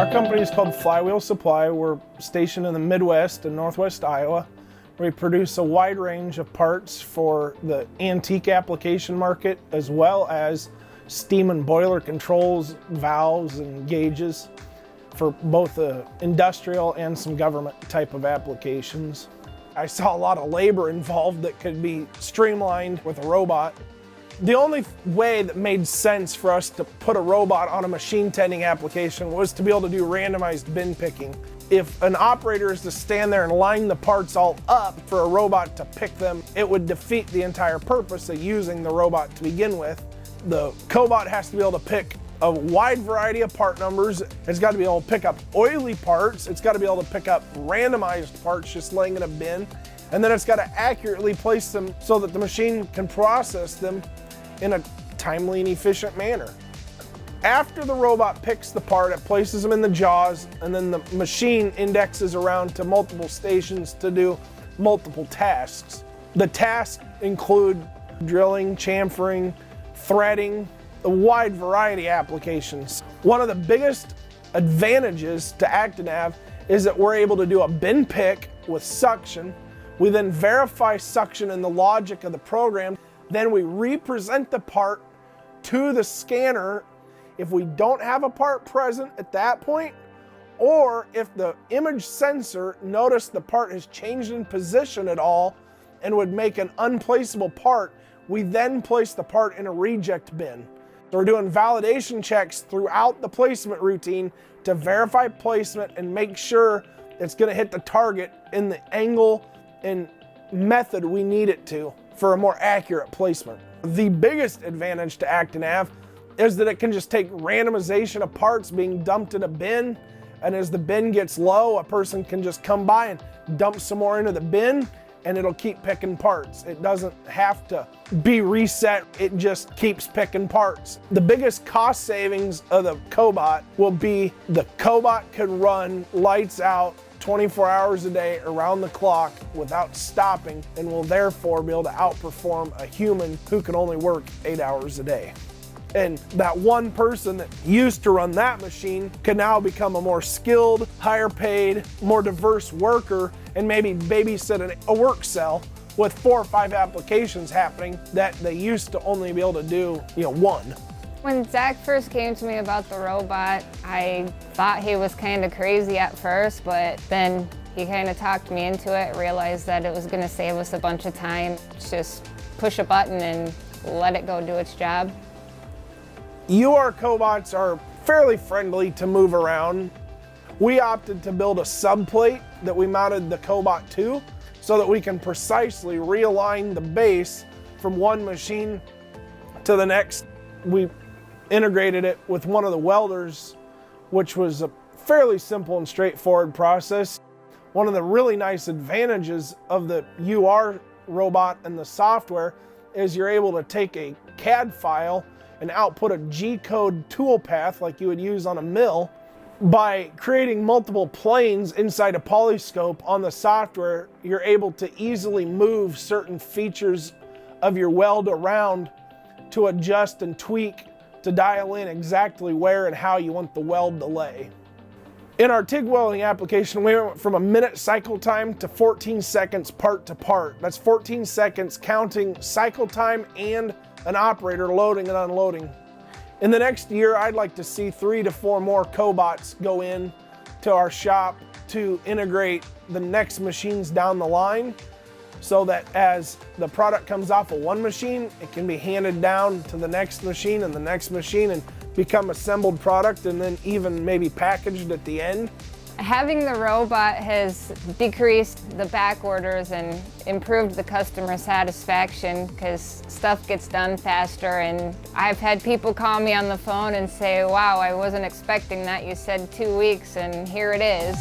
Our company is called Flywheel Supply. We're stationed in the Midwest and Northwest Iowa. We produce a wide range of parts for the antique application market, as well as steam and boiler controls, valves, and gauges for both the industrial and some government type of applications. I saw a lot of labor involved that could be streamlined with a robot. The only way that made sense for us to put a robot on a machine tending application was to be able to do randomized bin picking. If an operator is to stand there and line the parts all up for a robot to pick them, it would defeat the entire purpose of using the robot to begin with. The cobot has to be able to pick a wide variety of part numbers. It's got to be able to pick up oily parts. It's got to be able to pick up randomized parts just laying in a bin. And then it's got to accurately place them so that the machine can process them in a timely and efficient manner. After the robot picks the part, it places them in the jaws, and then the machine indexes around to multiple stations to do multiple tasks. The tasks include drilling, chamfering, threading, a wide variety of applications. One of the biggest advantages to ActiNav is that we're able to do a bin pick with suction. We then verify suction in the logic of the program. Then we represent the part to the scanner if we don't have a part present at that point, or if the image sensor noticed the part has changed in position at all and would make an unplaceable part, we then place the part in a reject bin. So we're doing validation checks throughout the placement routine to verify placement and make sure it's going to hit the target in the angle and method we need it to for a more accurate placement. The biggest advantage to ActiNav is that it can just take randomization of parts being dumped in a bin, and as the bin gets low, a person can just come by and dump some more into the bin, and it'll keep picking parts. It doesn't have to be reset, it just keeps picking parts. The biggest cost savings of the cobot will be the cobot could run lights out 24 hours a day around the clock without stopping, and will therefore be able to outperform a human who can only work 8 hours a day. And that one person that used to run that machine can now become a more skilled, higher paid, more diverse worker, and maybe babysit a work cell with 4 or 5 applications happening that they used to only be able to do, one. When Zach first came to me about the robot, I thought he was kind of crazy at first, but then he kind of talked me into it, realized that it was going to save us a bunch of time. Just push a button and let it go do its job. UR cobots are fairly friendly to move around. We opted to build a subplate that we mounted the cobot to so that we can precisely realign the base from one machine to the next. We integrated it with one of the welders, which was a fairly simple and straightforward process. One of the really nice advantages of the UR robot and the software is you're able to take a CAD file and output a G-code toolpath like you would use on a mill. By creating multiple planes inside a polyscope on the software, you're able to easily move certain features of your weld around to adjust and tweak to dial in exactly where and how you want the weld to lay. In our TIG welding application, we went from a minute cycle time to 14 seconds part to part. That's 14 seconds counting cycle time and an operator loading and unloading. In the next year, I'd like to see 3 to 4 more cobots go in to our shop to integrate the next machines down the line, so that as the product comes off of one machine, it can be handed down to the next machine and the next machine and become assembled product, and then even maybe packaged at the end. Having the robot has decreased the back orders and improved the customer satisfaction because stuff gets done faster, and I've had people call me on the phone and say, wow, I wasn't expecting that. You said 2 weeks and here it is.